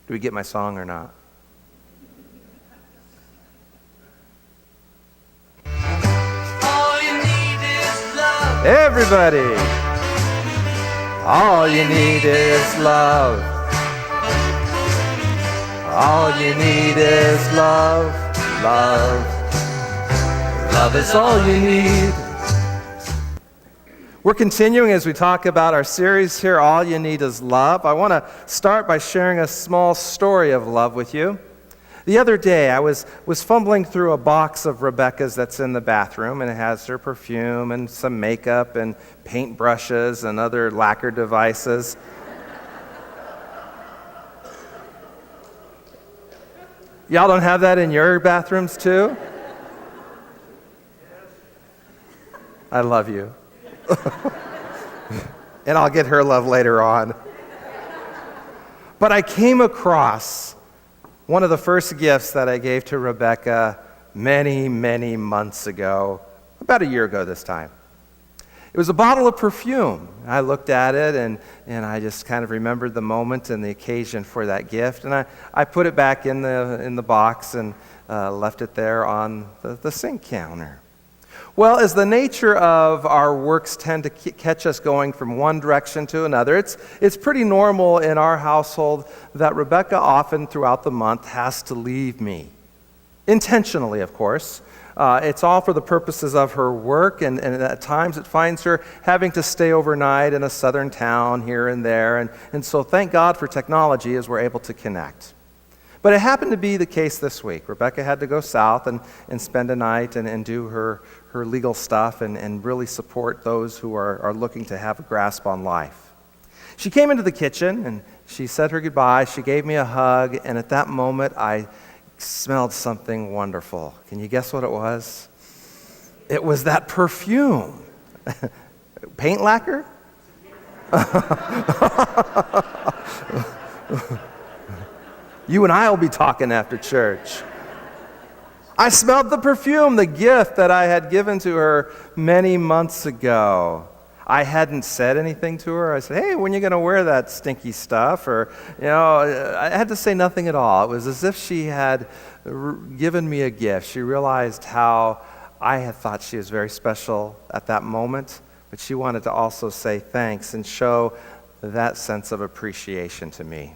Do we get my song or not? All you need is love. Everybody! All you need is love. All you need is love. Love. Love is all you need. We're continuing as we talk about our series here, All You Need Is Love. I want to start by sharing a small story of love with you. The other day, I was fumbling through a box of Rebecca's that's in the bathroom, and it has her perfume and some makeup and paint brushes and other lacquer devices. Y'all don't have that in your bathrooms too? I love you. And I'll get her love later on. But I came across one of the first gifts that I gave to Rebecca many, many months ago, about a year ago this time. It was a bottle of perfume. I looked at it and I just kind of remembered the moment and the occasion for that gift. And I put it back in the box and left it there on the sink counter. Well, as the nature of our works tend to catch us going from one direction to another, it's pretty normal in our household that Rebecca often throughout the month has to leave me. Intentionally, of course. It's all for the purposes of her work, and at times it finds her having to stay overnight in a southern town here and there, and so thank God for technology as we're able to connect. But it happened to be the case this week. Rebecca had to go south and spend a night and do her legal stuff and really support those who are looking to have a grasp on life. She came into the kitchen and she said her goodbye. She gave me a hug, and at that moment I smelled something wonderful. Can you guess what it was? It was that perfume. Paint lacquer? You and I will be talking after church. I smelled the perfume, the gift that I had given to her many months ago. I hadn't said anything to her. I said, hey, when are you going to wear that stinky stuff? Or, I had to say nothing at all. It was as if she had given me a gift. She realized how I had thought she was very special at that moment, but she wanted to also say thanks and show that sense of appreciation to me.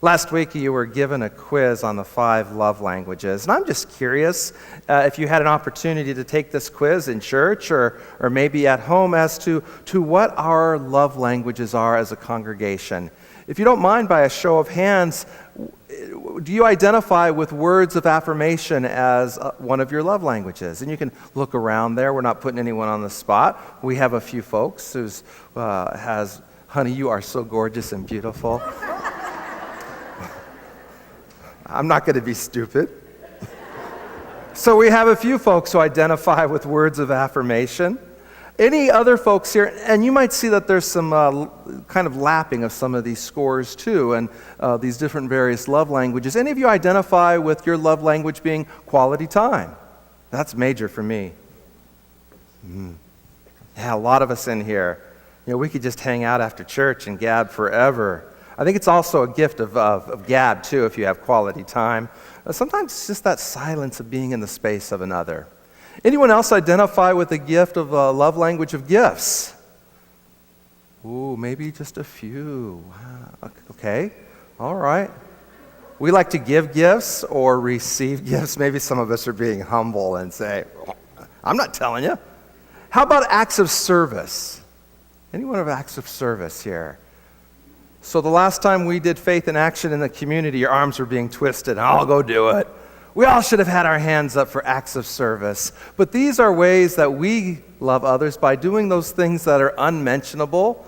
Last week, you were given a quiz on the 5 love languages, and I'm just curious if you had an opportunity to take this quiz in church or maybe at home as to what our love languages are as a congregation. If you don't mind, by a show of hands, do you identify with words of affirmation as one of your love languages? And you can look around there. We're not putting anyone on the spot. We have a few folks who's has, honey, you are so gorgeous and beautiful. I'm not going to be stupid. So we have a few folks who identify with words of affirmation. Any other folks here? And you might see that there's some kind of lapping of some of these scores too, and these different various love languages. Any of you identify with your love language being quality time? That's major for me. Yeah, a lot of us in here. We could just hang out after church and gab forever. I think it's also a gift of gab, too, if you have quality time. Sometimes it's just that silence of being in the space of another. Anyone else identify with the gift of a love language of gifts? Ooh, maybe just a few. Wow. Okay, all right. We like to give gifts or receive gifts. Maybe some of us are being humble and say, I'm not telling you. How about acts of service? Anyone have acts of service here? So the last time we did faith in action in the community, your arms were being twisted. I'll go do it. We all should have had our hands up for acts of service. But these are ways that we love others by doing those things that are unmentionable.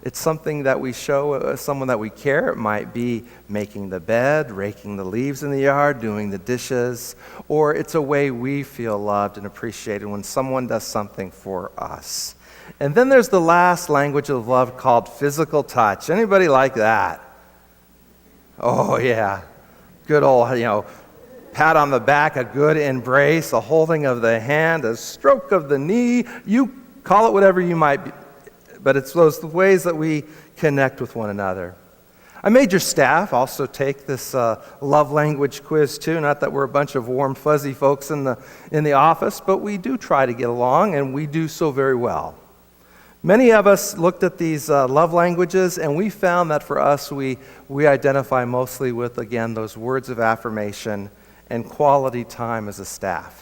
It's something that we show someone that we care. It might be making the bed, raking the leaves in the yard, doing the dishes, or it's a way we feel loved and appreciated when someone does something for us. And then there's the last language of love called physical touch. Anybody like that? Oh, yeah. Good old, pat on the back, a good embrace, a holding of the hand, a stroke of the knee. You call it whatever you might be, but it's those ways that we connect with one another. I made your staff also take this love language quiz too. Not that we're a bunch of warm, fuzzy folks in the office, but we do try to get along, and we do so very well. Many of us looked at these love languages, and we found that for us, we identify mostly with, again, those words of affirmation and quality time as a staff.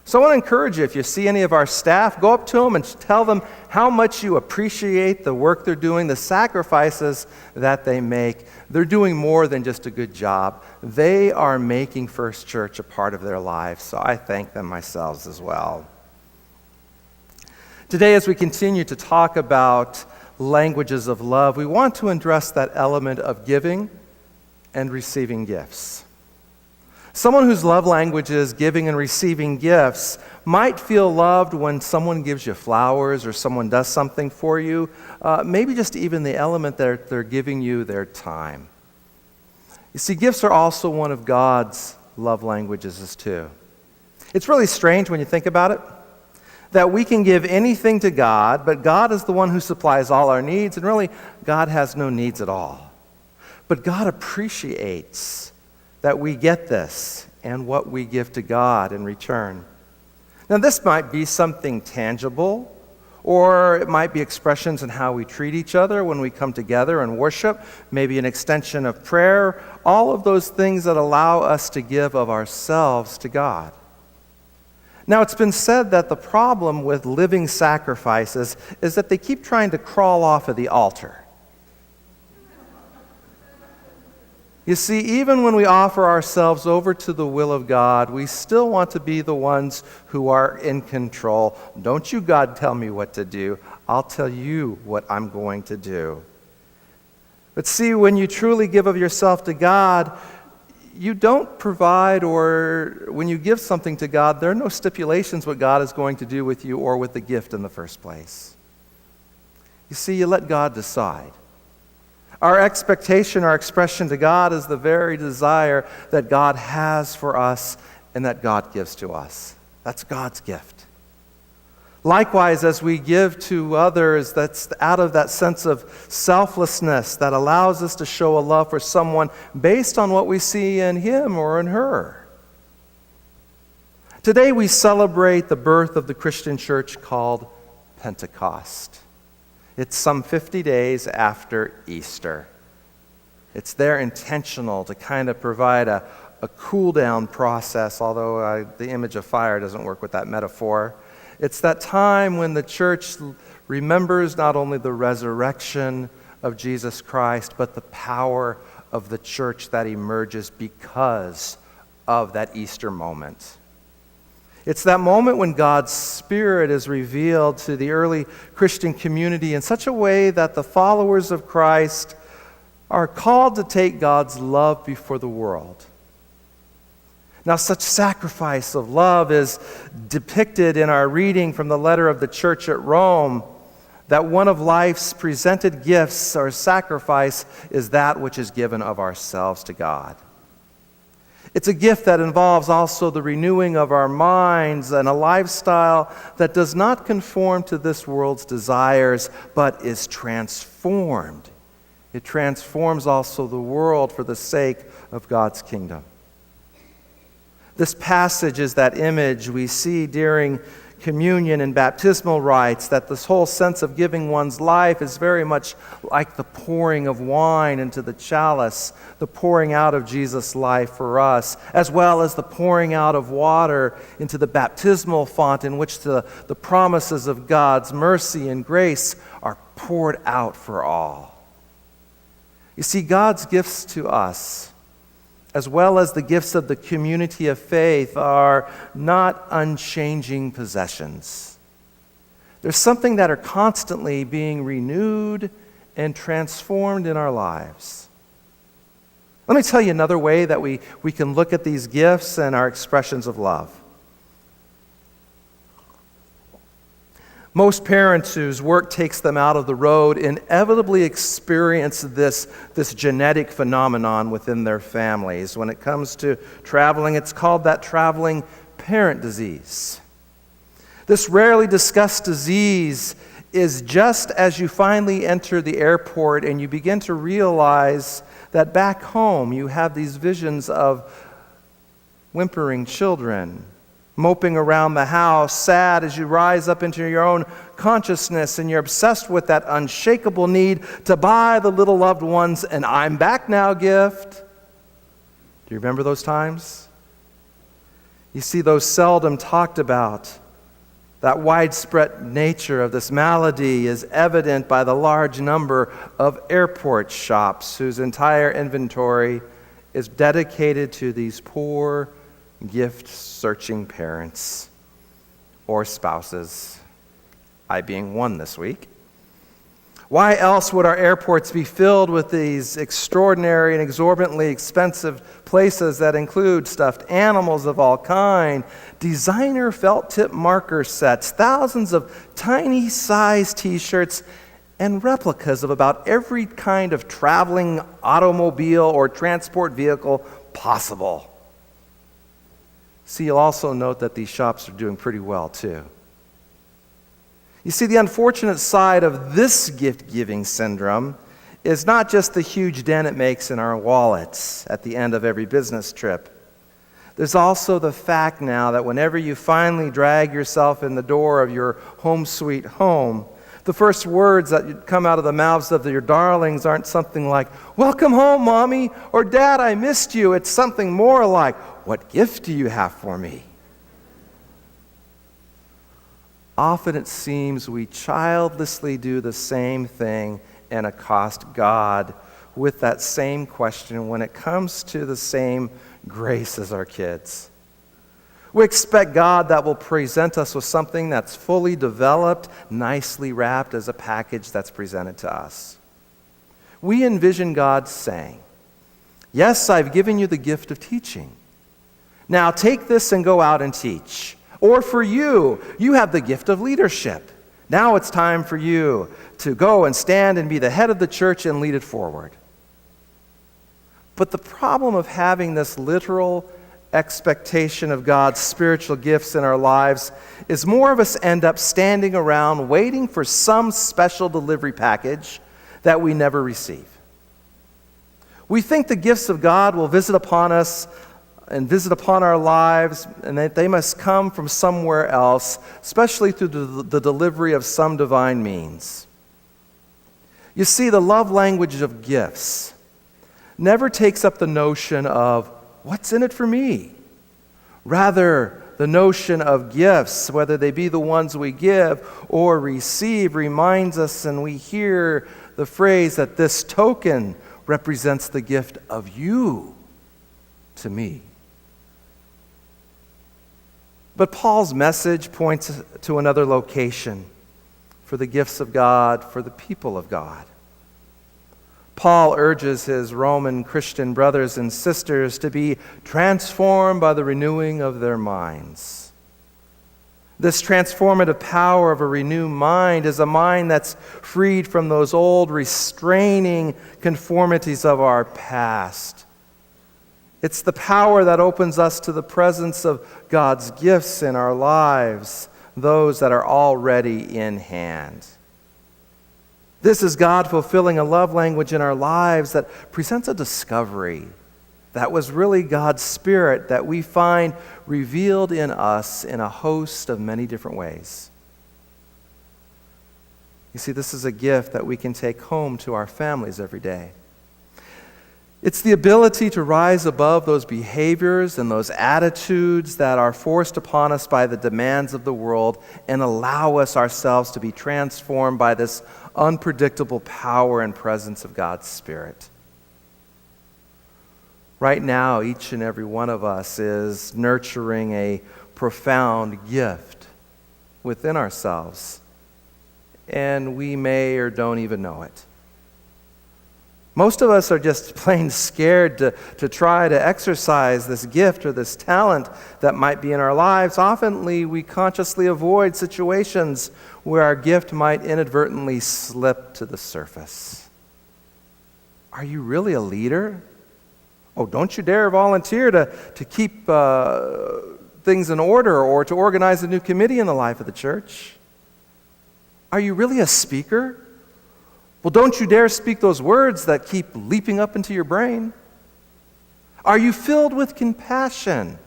So I want to encourage you, if you see any of our staff, go up to them and tell them how much you appreciate the work they're doing, the sacrifices that they make. They're doing more than just a good job. They are making First Church a part of their lives, so I thank them myself as well. Today, as we continue to talk about languages of love, we want to address that element of giving and receiving gifts. Someone whose love language is giving and receiving gifts might feel loved when someone gives you flowers or someone does something for you, maybe just even the element that they're giving you their time. You see, gifts are also one of God's love languages too. It's really strange when you think about it, that we can give anything to God, but God is the one who supplies all our needs, and really, God has no needs at all. But God appreciates that we get this and what we give to God in return. Now, this might be something tangible, or it might be expressions in how we treat each other when we come together and worship, maybe an extension of prayer, all of those things that allow us to give of ourselves to God. Now, it's been said that the problem with living sacrifices is that they keep trying to crawl off of the altar. You see, even when we offer ourselves over to the will of God, we still want to be the ones who are in control. Don't you, God, tell me what to do. I'll tell you what I'm going to do. But see, when you truly give of yourself to God, you don't provide, or when you give something to God, there are no stipulations what God is going to do with you or with the gift in the first place. You see, you let God decide. Our expectation, our expression to God is the very desire that God has for us and that God gives to us. That's God's gift. Likewise, as we give to others, that's out of that sense of selflessness that allows us to show a love for someone based on what we see in him or in her. Today we celebrate the birth of the Christian church called Pentecost. It's some 50 days after Easter. It's there intentional to kind of provide a cool-down process, although the image of fire doesn't work with that metaphor. It's that time when the church remembers not only the resurrection of Jesus Christ, but the power of the church that emerges because of that Easter moment. It's that moment when God's Spirit is revealed to the early Christian community in such a way that the followers of Christ are called to take God's love before the world. Now, such sacrifice of love is depicted in our reading from the letter of the church at Rome, that one of life's presented gifts or sacrifice is that which is given of ourselves to God. It's a gift that involves also the renewing of our minds and a lifestyle that does not conform to this world's desires, but is transformed. It transforms also the world for the sake of God's kingdom. This passage is that image we see during communion and baptismal rites, that this whole sense of giving one's life is very much like the pouring of wine into the chalice, the pouring out of Jesus' life for us, as well as the pouring out of water into the baptismal font in which the promises of God's mercy and grace are poured out for all. You see, God's gifts to us, as well as the gifts of the community of faith, are not unchanging possessions. There's something that are constantly being renewed and transformed in our lives. Let me tell you another way that we can look at these gifts and our expressions of love. Most parents whose work takes them out of the road inevitably experience this genetic phenomenon within their families. When it comes to traveling, it's called that traveling parent disease. This rarely discussed disease is just as you finally enter the airport and you begin to realize that back home you have these visions of whimpering children, moping around the house, sad as you rise up into your own consciousness, and you're obsessed with that unshakable need to buy the little loved ones an "I'm back now" gift. Do you remember those times? You see, those seldom talked about. That widespread nature of this malady is evident by the large number of airport shops whose entire inventory is dedicated to these poor, gift-searching parents or spouses, I being one this week. Why else would our airports be filled with these extraordinary and exorbitantly expensive places that include stuffed animals of all kinds, designer felt tip marker sets, thousands of tiny size t-shirts, and replicas of about every kind of traveling automobile or transport vehicle possible? See, you'll also note that these shops are doing pretty well too. You see, the unfortunate side of this gift-giving syndrome is not just the huge dent it makes in our wallets at the end of every business trip. There's also the fact now that whenever you finally drag yourself in the door of your home sweet home, the first words that come out of the mouths of your darlings aren't something like, "Welcome home, Mommy," or "Dad, I missed you." It's something more like, "What gift do you have for me?" Often it seems we childlessly do the same thing and accost God with that same question when it comes to the same grace as our kids. We expect God that will present us with something that's fully developed, nicely wrapped as a package that's presented to us. We envision God saying, "Yes, I've given you the gift of teaching. Now take this and go out and teach." Or for you, you have the gift of leadership. Now it's time for you to go and stand and be the head of the church and lead it forward. But the problem of having this literal expectation of God's spiritual gifts in our lives is more of us end up standing around waiting for some special delivery package that we never receive. We think the gifts of God will visit upon us and visit upon our lives, and that they must come from somewhere else, especially through the delivery of some divine means. You see, the love language of gifts never takes up the notion of, "What's in it for me?" Rather, the notion of gifts, whether they be the ones we give or receive, reminds us, and we hear the phrase that this token represents the gift of you to me. But Paul's message points to another location for the gifts of God, for the people of God. Paul urges his Roman Christian brothers and sisters to be transformed by the renewing of their minds. This transformative power of a renewed mind is a mind that's freed from those old restraining conformities of our past. It's the power that opens us to the presence of God's gifts in our lives, those that are already in hand. This is God fulfilling a love language in our lives that presents a discovery that was really God's Spirit that we find revealed in us in a host of many different ways. You see, this is a gift that we can take home to our families every day. It's the ability to rise above those behaviors and those attitudes that are forced upon us by the demands of the world and allow us ourselves to be transformed by this unpredictable power and presence of God's Spirit. Right now, each and every one of us is nurturing a profound gift within ourselves, and we may or don't even know it. Most of us are just plain scared to try to exercise this gift or this talent that might be in our lives. Often we consciously avoid situations where our gift might inadvertently slip to the surface. Are you really a leader? Oh, don't you dare volunteer to keep things in order or to organize a new committee in the life of the church. Are you really a speaker? Well, don't you dare speak those words that keep leaping up into your brain. Are you filled with compassion?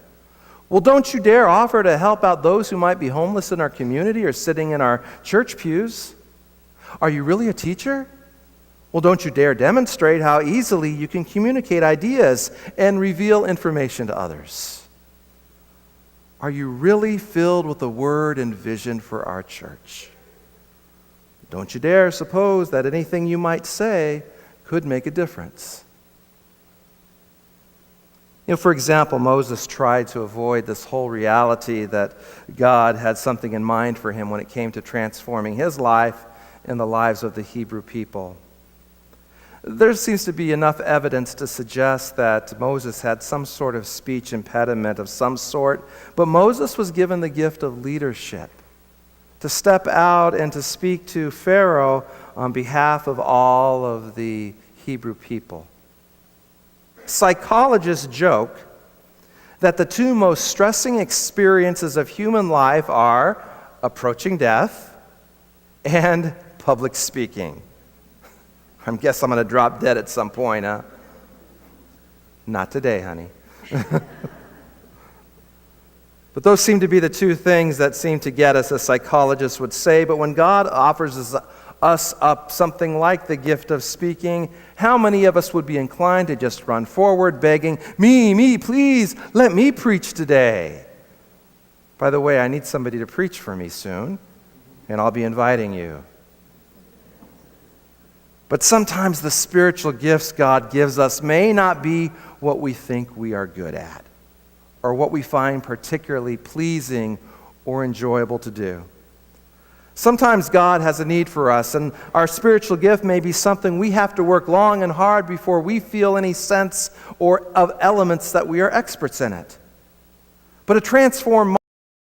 Well, don't you dare offer to help out those who might be homeless in our community or sitting in our church pews. Are you really a teacher? Well, don't you dare demonstrate how easily you can communicate ideas and reveal information to others. Are you really filled with the word and vision for our church? Don't you dare suppose that anything you might say could make a difference. For example, Moses tried to avoid this whole reality that God had something in mind for him when it came to transforming his life and the lives of the Hebrew people. There seems to be enough evidence to suggest that Moses had some sort of speech impediment of some sort, but Moses was given the gift of leadership, to step out and to speak to Pharaoh on behalf of all of the Hebrew people. Psychologists joke that the two most stressing experiences of human life are approaching death and public speaking. I guess I'm going to drop dead at some point, huh? Not today, honey. But those seem to be the two things that seem to get us, as psychologists would say. But when God offers us up something like the gift of speaking, how many of us would be inclined to just run forward begging, me, please, let me preach today? By the way, I need somebody to preach for me soon, and I'll be inviting you. But sometimes the spiritual gifts God gives us may not be what we think we are good at, or what we find particularly pleasing or enjoyable to do. Sometimes God has a need for us, and our spiritual gift may be something we have to work long and hard before we feel any sense or of elements that we are experts in it. But a transformed